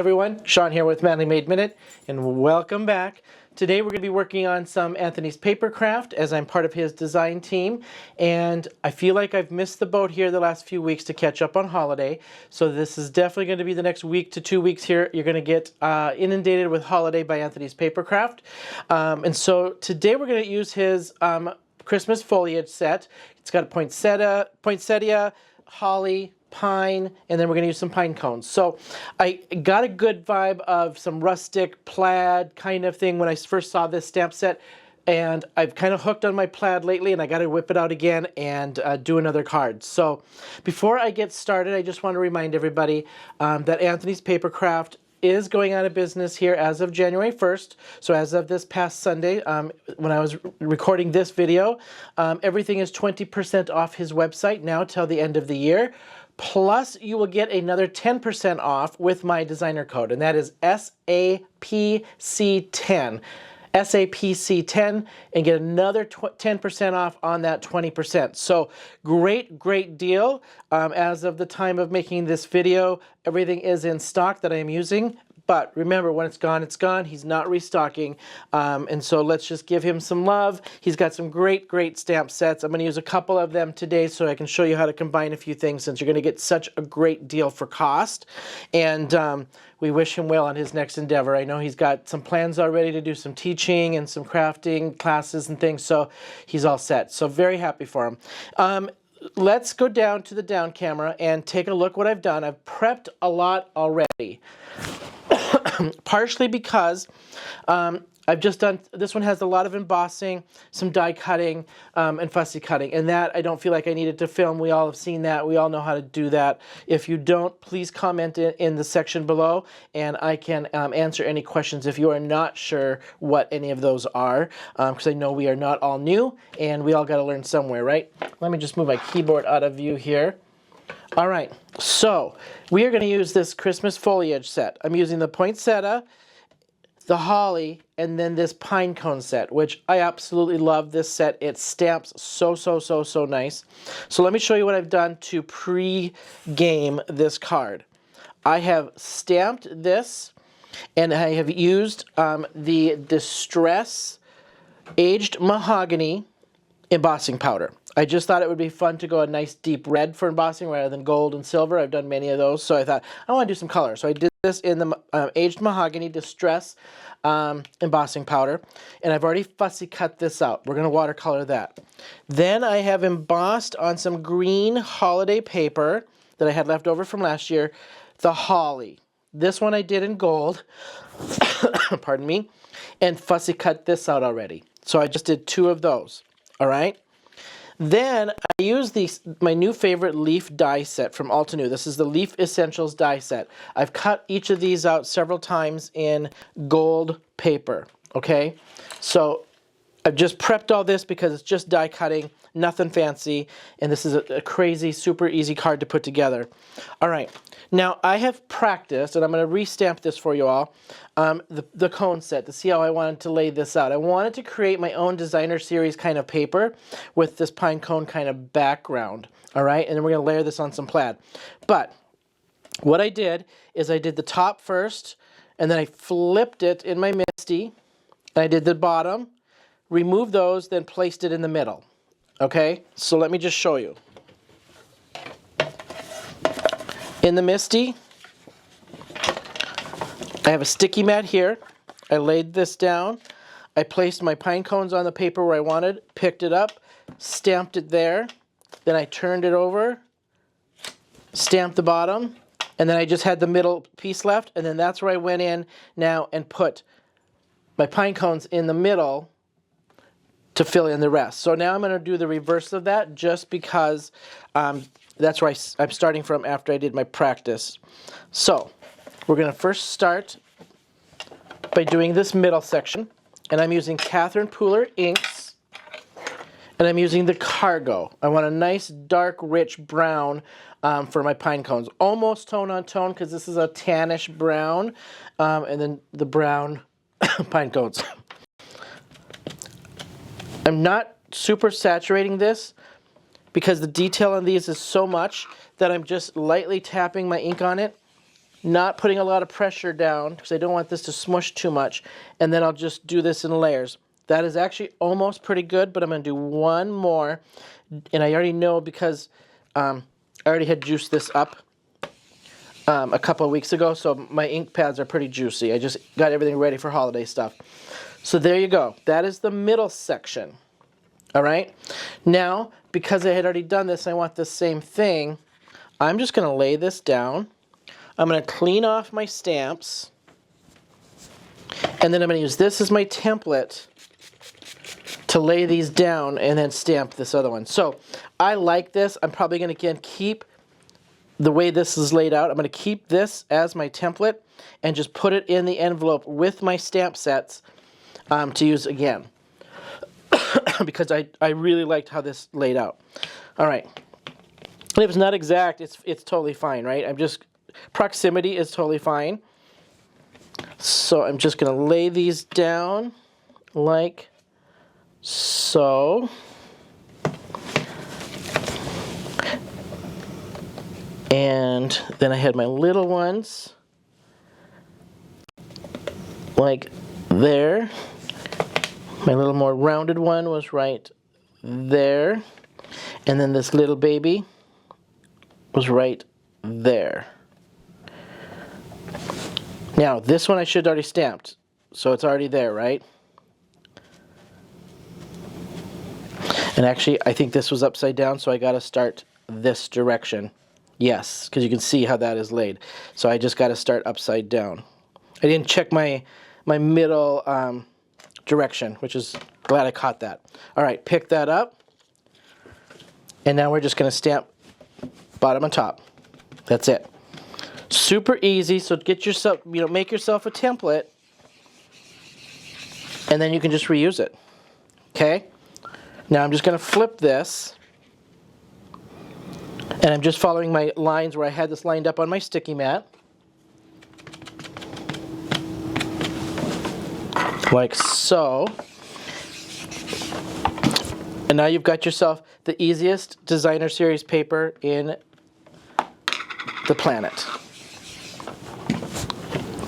everyone, Shawn here with Manly Made Minute, and welcome back. Today we're going to be working on some Anthony's Papercraft as I'm part of his design team, and I feel like I've missed the boat here the last few weeks to catch up on holiday, so this is definitely going to be the next week to 2 weeks here. You're going to get inundated with Holiday by Anthony's Papercraft, and so today we're going to use his Christmas foliage set. It's got a poinsettia, holly, pine, and then we're going to use some pine cones. So I got a good vibe of some rustic plaid kind of thing when I first saw this stamp set, and I've kind of hooked on my plaid lately, and I got to whip it out again and do another card. So before I get started, I just want to remind everybody that Anthony's Papercraft is going out of business here as of January 1st. So as of this past Sunday, when I was recording this video, everything is 20% off his website now till the end of the year. Plus, you will get another 10% off with my designer code, and that is SAPC10. SAPC10, and get another 10% off on that 20%. So great deal. As of the time of making this video, everything is in stock that I am using. But remember, when it's gone, it's gone. He's not restocking. And so let's just give him some love. He's got some great stamp sets. I'm going to use a couple of them today so I can show you how to combine a few things, since you're going to get such a great deal for cost. And we wish him well on his next endeavor. I know he's got some plans already to do some teaching and some crafting classes and things, so he's all set. So very happy for him. Let's go down to the down camera and take a look what I've done. I've prepped a lot already. Partially because I've just done, this one has a lot of embossing, some die cutting, and fussy cutting, and that I don't feel like I needed to film. We all have seen that. We all know how to do that. If you don't, please comment in the section below, and I can answer any questions if you are not sure what any of those are, because I know we are not all new, and we all got to learn somewhere, right? Let me just move my keyboard out of view here. All right, so we are going to use this Christmas foliage set. I'm using the poinsettia, the holly, and then this pine cone set, which I absolutely love this set. It stamps so nice. So let me show you what I've done to pre-game this card. I have stamped this, and I have used the Distress Aged Mahogany embossing powder. I just thought it would be fun to go a nice deep red for embossing rather than gold and silver. I've done many of those, so I thought I want to do some color. So I did this in the Aged Mahogany Distress embossing powder, and I've already fussy cut this out. We're going to watercolor that. Then I have embossed on some green holiday paper that I had left over from last year, the holly. This one I did in gold, pardon me, and fussy cut this out already. So I just did 2 of those, all right? Then I used my new favorite leaf die set from Altenew. This is the Leaf Essentials die set. I've cut each of these out several times in gold paper, okay? So I've just prepped all this because it's just die cutting, nothing fancy, and this is a crazy, super easy card to put together. All right, now I have practiced, and I'm going to restamp this for you all, the cone set to see how I wanted to lay this out. I wanted to create my own designer series kind of paper with this pine cone kind of background, all right? And then we're going to layer this on some plaid. But what I did is I did the top first, and then I flipped it in my MISTI, and I did the bottom, removed those, then placed it in the middle. Okay, so let me just show you. In the MISTI, I have a sticky mat here. I laid this down. I placed my pine cones on the paper where I wanted, picked it up, stamped it there. Then I turned it over, stamped the bottom, and then I just had the middle piece left, and then that's where I went in now and put my pine cones in the middle to fill in the rest. So now I'm going to do the reverse of that, just because that's where I'm starting from after I did my practice. So we're going to first start by doing this middle section, and I'm using Catherine Pooler inks, and I'm using the Cargo. I want a nice dark rich brown for my pine cones, almost tone on tone, because this is a tannish brown, and then the brown pine cones. I'm not super saturating this because the detail on these is so much that I'm just lightly tapping my ink on it not putting a lot of pressure down because I don't want this to smush too much. And then I'll just do this in layers. That is actually almost pretty good, but I'm going to do one more. And I already know because I already had juiced this up a couple of weeks ago, so my ink pads are pretty juicy. I just got everything ready for holiday stuff. So there you go. That is the middle section. All right. Now, because I had already done this, I want the same thing. I'm just going to lay this down. I'm going to clean off my stamps. And then I'm going to use this as my template to lay these down and then stamp this other one. So I like this. I'm probably going to, again, keep the way this is laid out. I'm going to keep this as my template and just put it in the envelope with my stamp sets to use again. Because I really liked how this laid out. All right. If it's not exact, it's totally fine, right? Proximity is totally fine. So I'm just going to lay these down like so. And then I had my little ones like there. My little more rounded one was right there. And then this little baby was right there. Now, this one I should already stamped, so it's already there, right? And actually, I think this was upside down, so I got to start this direction. Yes, because you can see how that is laid. So I just got to start upside down. I didn't check my middle direction, which is glad I caught that. All right, pick that up. And now we're just going to stamp bottom and top. That's it. Super easy. So get yourself, make yourself a template, and then you can just reuse it. Okay? Now I'm just going to flip this, and I'm just following my lines where I had this lined up on my sticky mat. Like so. And now you've got yourself the easiest designer series paper in the planet.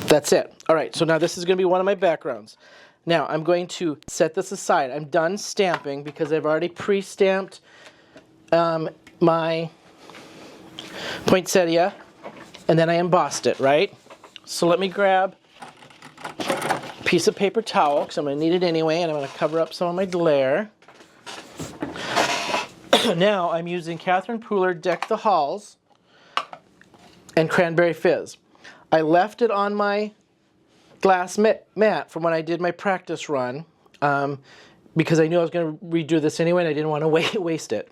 That's it. All right, so now this is going to be one of my backgrounds. Now I'm going to set this aside. I'm done stamping because I've already pre-stamped my poinsettia, and then I embossed it, right? So let me grab piece of paper towel, because I'm going to need it anyway, and I'm going to cover up some of my glare. Now I'm using Catherine Pooler Deck the Halls and Cranberry Fizz. I left it on my glass mat from when I did my practice run because I knew I was going to redo this anyway and I didn't want to waste it.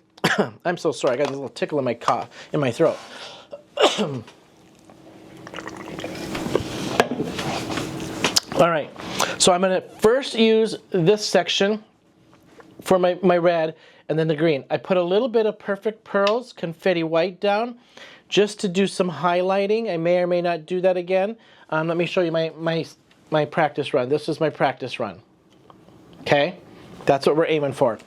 I'm so sorry, I got a little tickle in my cough, in my throat. All right, so I'm going to first use this section for my red and then the green. I put a little bit of Perfect Pearls Confetti White down just to do some highlighting. I may or may not do that again. Let me show you my practice run. This is my practice run. Okay, that's what we're aiming for.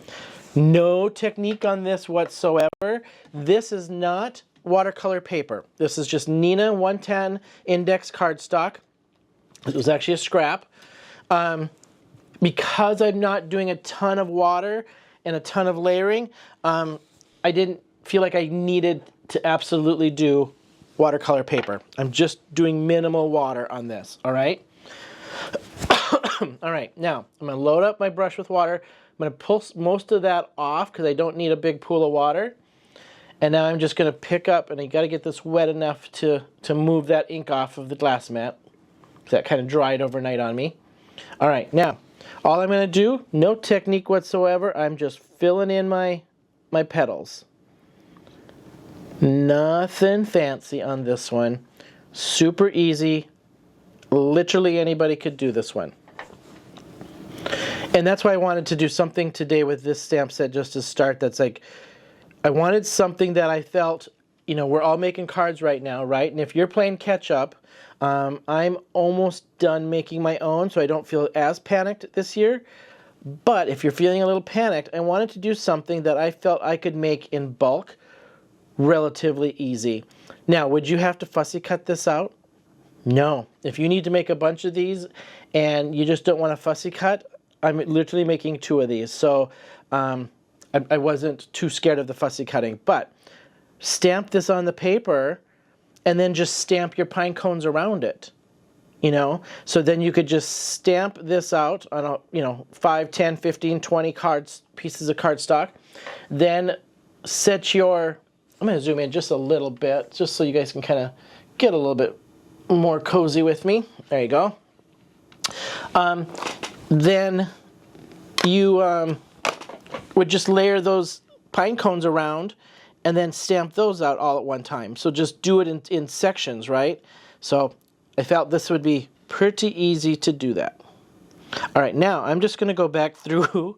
No technique on this whatsoever. This is not watercolor paper. This is just Neenah 110 index cardstock. It was actually a scrap. Because I'm not doing a ton of water and a ton of layering, I didn't feel like I needed to absolutely do watercolor paper. I'm just doing minimal water on this, all right? All right, now I'm going to load up my brush with water. I'm going to pull most of that off because I don't need a big pool of water. And now I'm just going to pick up, and I got to get this wet enough to move that ink off of the glass mat. That kind of dried overnight on me. All right, now all I'm going to do, no technique whatsoever, I'm just filling in my petals. Nothing fancy on this one. Super easy. Literally anybody could do this one. And that's why I wanted to do something today with this stamp set just to start. That's like, I wanted something that I felt, we're all making cards right now, right? And if you're playing catch up, I'm almost done making my own, so I don't feel as panicked this year. But if you're feeling a little panicked, I wanted to do something that I felt I could make in bulk relatively easy. Now, would you have to fussy cut this out? No, if you need to make a bunch of these and you just don't want a fussy cut, I'm literally making 2 of these. So I wasn't too scared of the fussy cutting, but stamp this on the paper and then just stamp your pine cones around it. You know, so then you could just stamp this out on a, you know, 5, 10, 15, 20 pieces of cardstock. Then set your, I'm going to zoom in just a little bit, just so you guys can kind of get a little bit more cozy with me. There you go. Then you would just layer those pine cones around and then stamp those out all at one time. So just do it in sections, right? So I felt this would be pretty easy to do that. All right, now I'm just going to go back through.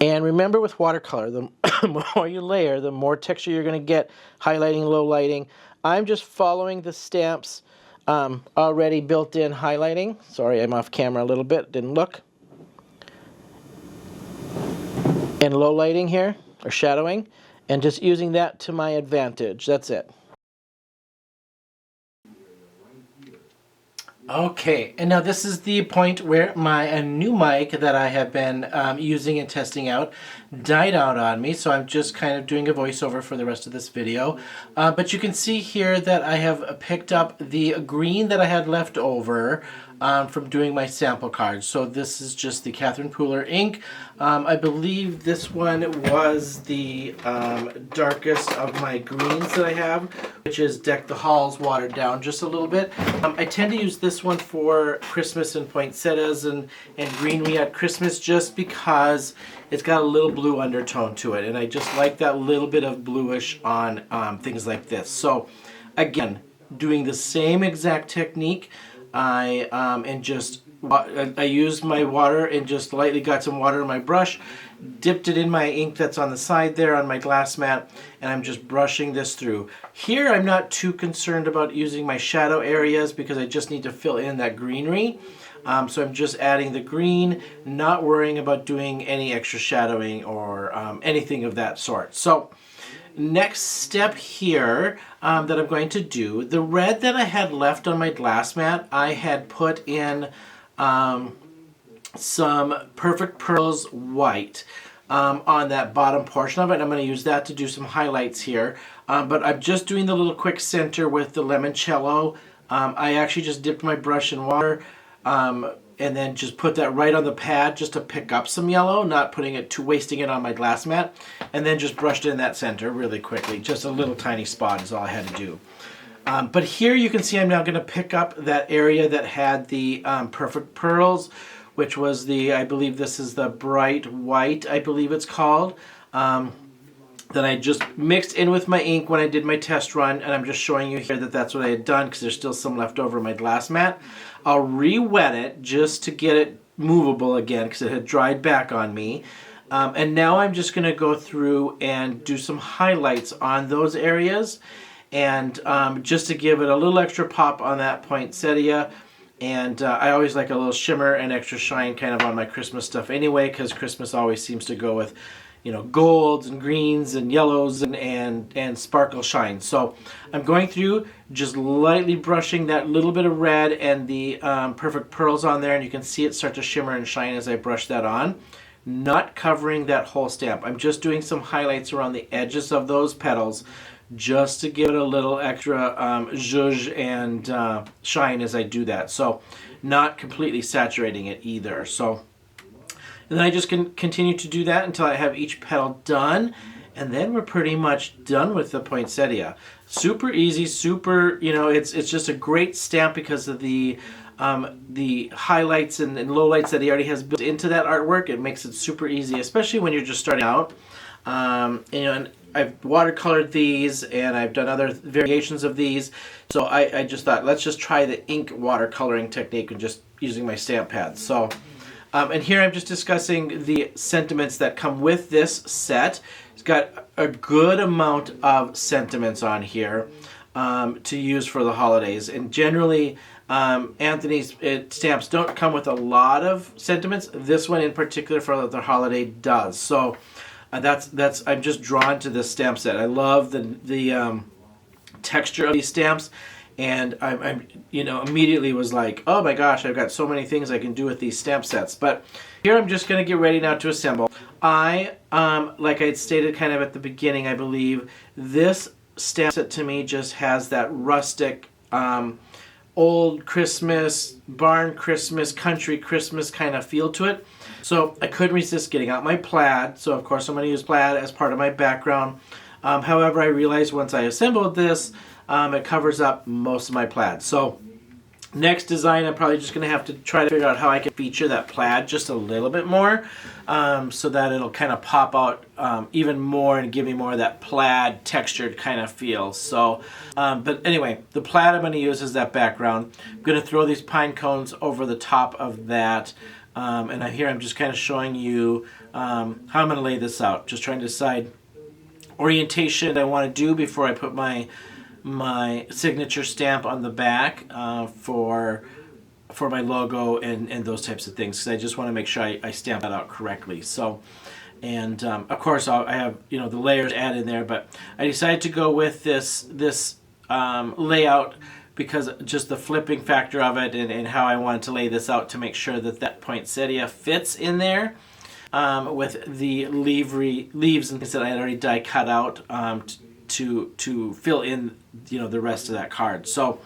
And remember with watercolor, the more you layer, the more texture you're going to get, highlighting, low lighting. I'm just following the stamps already built in highlighting. Sorry, I'm off camera a little bit, didn't look. And low lighting here, or shadowing, and just using that to my advantage. That's it. Okay, and now this is the point where my new mic that I have been using and testing out died out on me, so I'm just kind of doing a voiceover for the rest of this video. But you can see here that I have picked up the green that I had left over from doing my sample cards. So this is just the Catherine Pooler ink. I believe this one was the darkest of my greens that I have, which is Deck the Halls watered down just a little bit. I tend to use this one for Christmas and poinsettias and greenery at Christmas just because it's got a little blue undertone to it, and I just like that little bit of bluish on things like this. So again, doing the same exact technique, I used my water and just lightly got some water in my brush, dipped it in my ink that's on the side there on my glass mat, and I'm just brushing this through. Here I'm not too concerned about using my shadow areas because I just need to fill in that greenery. So I'm just adding the green, not worrying about doing any extra shadowing or anything of that sort. So next step here that I'm going to do, the red that I had left on my glass mat, I had put in some Perfect Pearls white on that bottom portion of it. I'm going to use that to do some highlights here. But I'm just doing the little quick center with the limoncello. I actually just dipped my brush in water and then just put that right on the pad just to pick up some yellow, not putting it wasting it on my glass mat, and then just brushed it in that center really quickly. Just a little tiny spot is all I had to do. But here you can see I'm now going to pick up that area that had the Perfect Pearls, which was the, I believe this is the bright white, I believe it's called, that I just mixed in with my ink when I did my test run, and I'm just showing you here that that's what I had done because there's still some left over in my glass mat. I'll re-wet it just to get it movable again because it had dried back on me. And now I'm just going to go through and do some highlights on those areas, and just to give it a little extra pop on that poinsettia. And I always like a little shimmer and extra shine kind of on my Christmas stuff anyway, because Christmas always seems to go with, you know, golds and greens and yellows and sparkle shine. So I'm going through just lightly brushing that little bit of red and the Perfect Pearls on there, and you can see it start to shimmer and shine as I brush that on. Not covering that whole stamp. I'm just doing some highlights around the edges of those petals just to give it a little extra zhuzh and shine as I do that. So not completely saturating it either. So, and then I just can continue to do that until I have each petal done, and then we're pretty much done with the poinsettia. Super easy, super, you know, it's just a great stamp because of the highlights and lowlights that he already has built into that artwork. It makes it super easy, especially when you're just starting out. You know, and I've watercolored these and I've done other variations of these. So I just thought, let's just try the ink watercoloring technique and just using my stamp pads. So, and here I'm just discussing the sentiments that come with this set. It's got a good amount of sentiments on here to use for the holidays. And generally, Anthony's stamps don't come with a lot of sentiments. This one in particular for the holiday does. So that's I'm just drawn to this stamp set. I love the texture of these stamps, And I'm you know, immediately was like, oh my gosh, I've got so many things I can do with these stamp sets. But here I'm just going to get ready now to assemble. Like I had stated kind of at the beginning, I believe, this stamp set to me just has that rustic, old Christmas, barn Christmas, country Christmas kind of feel to it. So I couldn't resist getting out my plaid. So of course I'm going to use plaid as part of my background. However, I realized once I assembled this, it covers up most of my plaid. So next design, I'm probably just going to have to try to figure out how I can feature that plaid just a little bit more, so that it'll kind of pop out even more and give me more of that plaid textured kind of feel. So, but anyway, the plaid I'm going to use as that background. I'm going to throw these pine cones over the top of that. And here I'm just kind of showing you how I'm going to lay this out. Just trying to decide orientation I want to do before I put my signature stamp on the back for my logo and those types of things, because I just want to make sure I stamp that out correctly. So, and of course I have, you know, the layers added in there, but I decided to go with this layout because just the flipping factor of it and how I wanted to lay this out to make sure that that poinsettia fits in there. With the leaves and things that I had already die cut out to fill in, you know, the rest of that card. So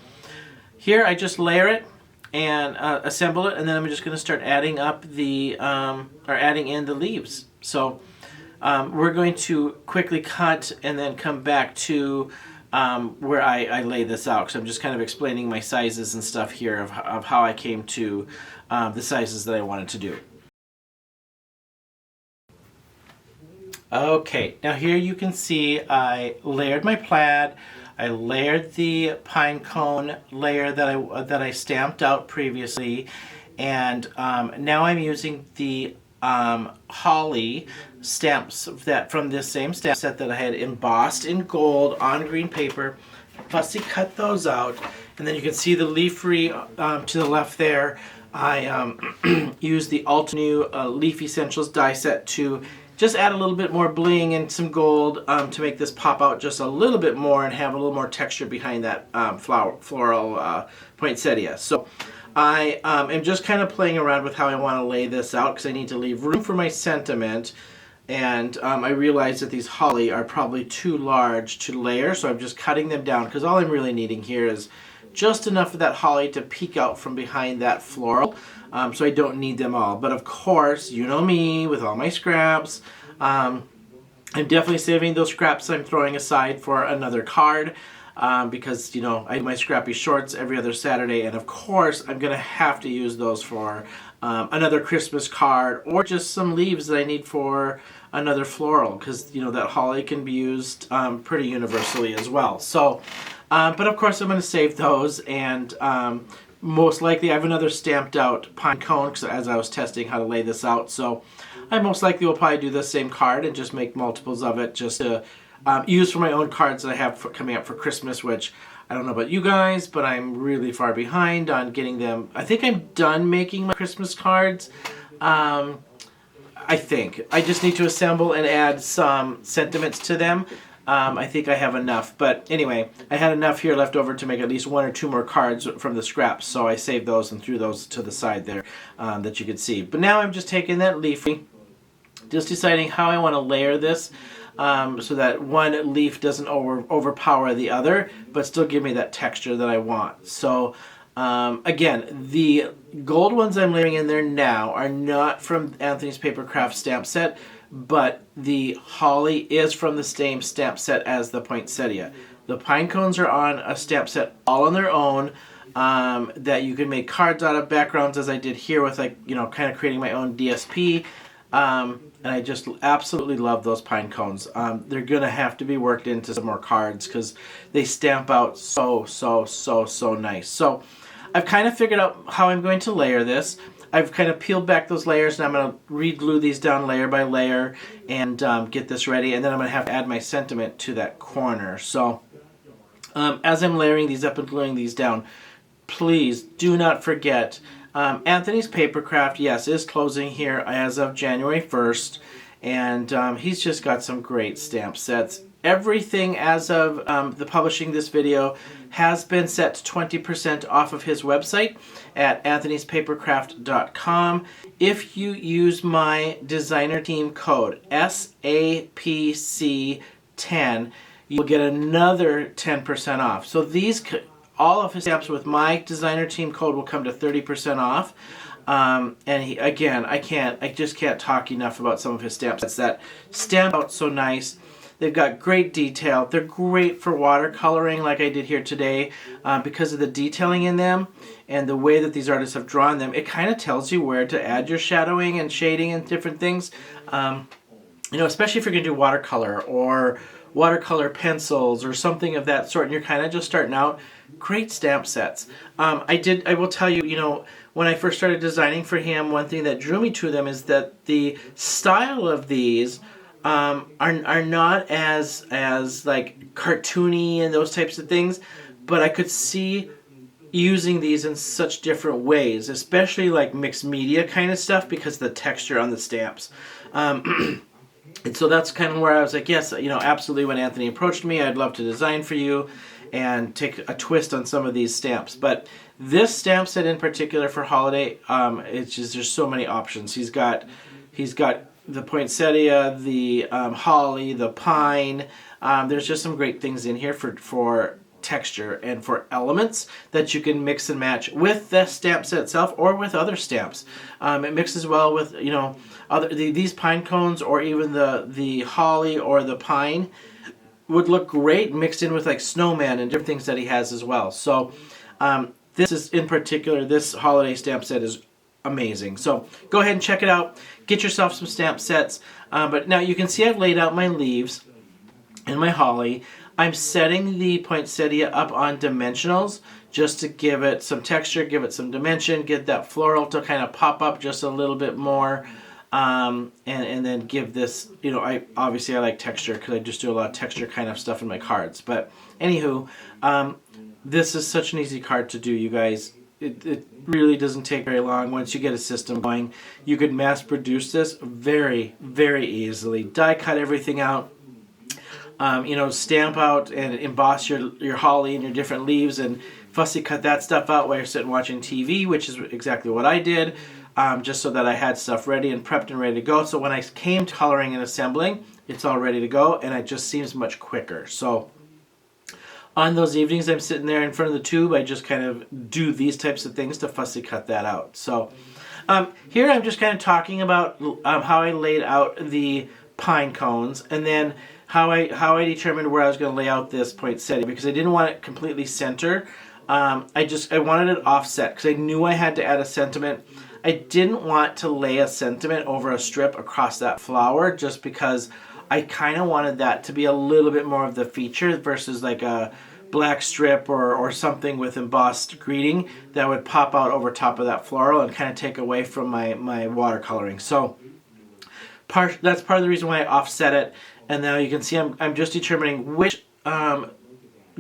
here I just layer it and assemble it, and then I'm just going to start adding up the adding in the leaves. So we're going to quickly cut and then come back to where I lay this out, because I'm just kind of explaining my sizes and stuff here of how I came to the sizes that I wanted to do. Okay, now here you can see I layered my plaid. I layered the pine cone layer that I stamped out previously, and now I'm using the holly stamps that from this same stamp set that I had embossed in gold on green paper. Fussy cut those out, and then you can see the leafy to the left there. I used the Altenew Leaf Essentials die set to just add a little bit more bling and some gold to make this pop out just a little bit more and have a little more texture behind that floral poinsettia. So I am just kind of playing around with how I want to lay this out, because I need to leave room for my sentiment. And I realize that these holly are probably too large to layer, so I'm just cutting them down, because all I'm really needing here is just enough of that holly to peek out from behind that floral. So I don't need them all. But of course, you know me with all my scraps. I'm definitely saving those scraps I'm throwing aside for another card, because, you know, I do my scrappy shorts every other Saturday, and of course I'm going to have to use those for another Christmas card, or just some leaves that I need for another floral, because, you know, that holly can be used pretty universally as well. So, but of course I'm going to save those, and most likely I have another stamped out pine cone, because as I was testing how to lay this out, so I most likely will probably do the same card and just make multiples of it just to use for my own cards that I have coming up for Christmas, which I don't know about you guys, but I'm really far behind on getting them. I think I'm done making my Christmas cards. I think I just need to assemble and add some sentiments to them. I think I have enough, but anyway, I had enough here left over to make at least 1 or 2 more cards from the scraps, so I saved those and threw those to the side there that you could see. But now I'm just taking that leafy, just deciding how I want to layer this so that one leaf doesn't overpower the other, but still give me that texture that I want. So again, the gold ones I'm layering in there now are not from Anthony's Papercraft stamp set, but the holly is from the same stamp set as the poinsettia. The pine cones are on a stamp set all on their own, that you can make cards out of, backgrounds as I did here with, like, you know, kind of creating my own DSP. And I just absolutely love those pine cones. They're gonna have to be worked into some more cards because they stamp out so nice. So I've kind of figured out how I'm going to layer this. I've kind of peeled back those layers, and I'm going to re-glue these down layer by layer and get this ready, and then I'm going to have to add my sentiment to that corner. So as I'm layering these up and gluing these down, please do not forget, Anthony's Papercraft, yes, is closing here as of January 1st, and he's just got some great stamp sets. everything as of the publishing this video has been set to 20% off of his website at anthonyspapercraft.com. If you use my designer team code SAPC10, you'll get another 10% off. So all of his stamps with my designer team code will come to 30% off. And again, I just can't talk enough about some of his stamps. It's that stamp out so nice. They've got great detail. They're great for watercoloring like I did here today because of the detailing in them and the way that these artists have drawn them. It kind of tells you where to add your shadowing and shading and different things. You know, especially if you're going to do watercolor or watercolor pencils or something of that sort and you're kind of just starting out. Great stamp sets. I will tell you, you know, when I first started designing for him, one thing that drew me to them is that the style of these are not as like cartoony and those types of things, but I could see using these in such different ways, especially like mixed media kind of stuff because of the texture on the stamps. And so that's kind of where I was like, yes, you know, absolutely. When Anthony approached me, I'd love to design for you and take a twist on some of these stamps. But this stamp set in particular for holiday, it's just, there's so many options. He's got the poinsettia, the holly, the pine. There's just some great things in here for texture and for elements that you can mix and match with the stamp set itself or with other stamps. It mixes well with, you know, these pine cones or even the holly or the pine would look great mixed in with like snowman and different things that he has as well. So this is in particular, this holiday stamp set is amazing. So go ahead and check it out. Get yourself some stamp sets. But now you can see I've laid out my leaves and my holly. I'm setting the poinsettia up on dimensionals just to give it some texture, give it some dimension, get that floral to kind of pop up just a little bit more. And then give this, you know, I like texture because I just do a lot of texture kind of stuff in my cards. But anywho, this is such an easy card to do, you guys. It really doesn't take very long. Once you get a system going, you could mass produce this very, very easily. Die cut everything out. You know, stamp out and emboss your holly and your different leaves and fussy cut that stuff out while you're sitting watching TV, which is exactly what I did. Just so that I had stuff ready and prepped and ready to go. So when I came to coloring and assembling, it's all ready to go and it just seems much quicker. So on those evenings I'm sitting there in front of the tube, I just kind of do these types of things to fussy cut that out. So here I'm just kind of talking about how I laid out the pine cones and then how I determined where I was going to lay out this poinsettia because I didn't want it completely center. I wanted it offset because I knew I had to add a sentiment. I didn't want to lay a sentiment over a strip across that flower just because I kind of wanted that to be a little bit more of the feature versus like a black strip or something with embossed greeting that would pop out over top of that floral and kind of take away from my watercoloring. So that's part of the reason why I offset it. And now you can see I'm just determining which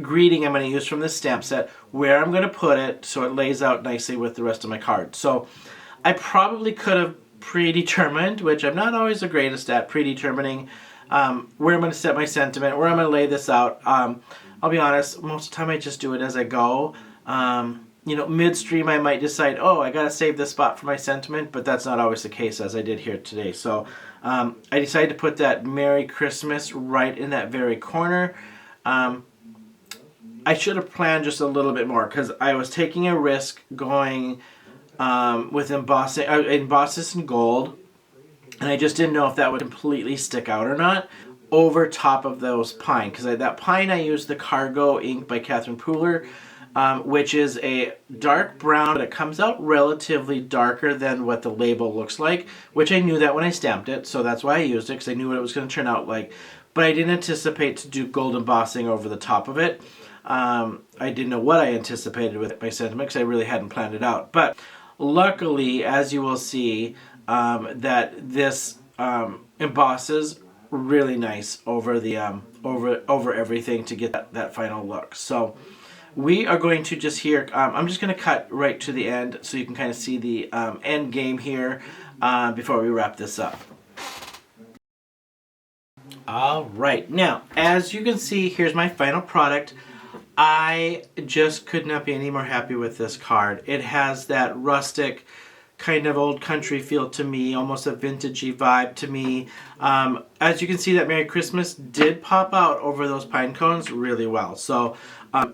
greeting I'm going to use from this stamp set, where I'm going to put it so it lays out nicely with the rest of my cards. So I probably could have predetermined, which I'm not always the greatest at, predetermining where I'm going to set my sentiment, where I'm going to lay this out. I'll be honest, most of the time I just do it as I go. You know, midstream I might decide, oh, I got to save this spot for my sentiment, but that's not always the case as I did here today. So I decided to put that Merry Christmas right in that very corner. I should have planned just a little bit more because I was taking a risk going with emboss this in gold, and I just didn't know if that would completely stick out or not over top of those pine, because that pine I used the Cargo ink by Catherine Pooler, which is a dark brown, but it comes out relatively darker than what the label looks like, which I knew that when I stamped it, so that's why I used it, because I knew what it was going to turn out like, but I didn't anticipate to do gold embossing over the top of it. I didn't know what I anticipated with my sentiment because I really hadn't planned it out. But luckily, as you will see, that this embosses really nice over the over everything to get that final look. So we are going to just here. I'm just going to cut right to the end so you can kind of see the end game here before we wrap this up. All right, now as you can see, here's my final product. I just could not be any more happy with this card. It has that rustic kind of old country feel to me, almost a vintagey vibe to me. As you can see, that Merry Christmas did pop out over those pine cones really well. So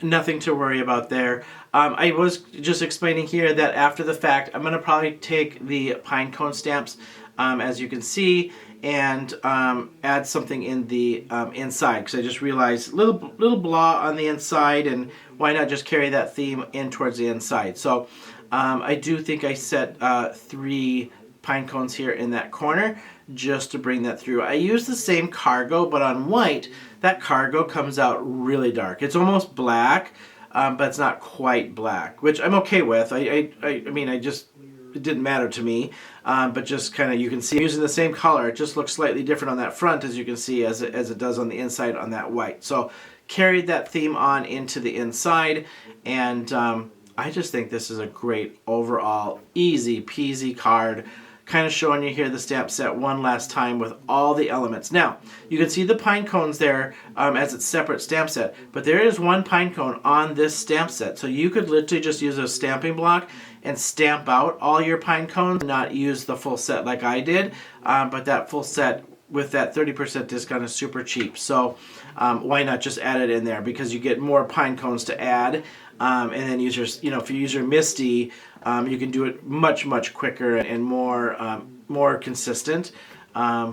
nothing to worry about there. I was just explaining here that after the fact, I'm going to probably take the pine cone stamps, as you can see, and add something in the inside, because I just realized little blah on the inside, and why not just carry that theme in towards the inside. So I do think I set 3 pine cones here in that corner just to bring that through. I use the same cargo, but on white, that cargo comes out really dark. It's almost black, but it's not quite black, which I'm okay with. I mean, it didn't matter to me, but just kind of, you can see using the same color, it just looks slightly different on that front, as you can see, as it does on the inside on that white. So carried that theme on into the inside, and I just think this is a great overall easy peasy card. Kind of showing you here the stamp set one last time with all the elements. Now, you can see the pine cones there as its separate stamp set, but there is one pine cone on this stamp set. So you could literally just use a stamping block and stamp out all your pine cones, not use the full set like I did, but that full set with that 30% discount is super cheap. So why not just add it in there, because you get more pine cones to add, and then use your, if you use your Misty, you can do it much quicker and more consistent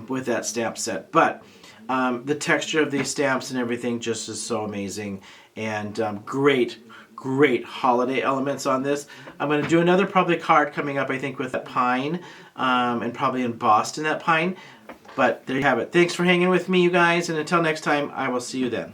with that stamp set. But the texture of these stamps and everything just is so amazing, and great holiday elements on this. I'm going to do another probably card coming up, I think, with that pine, and probably embossed in that pine. But there you have it. Thanks for hanging with me, you guys, and until next time, I will see you then.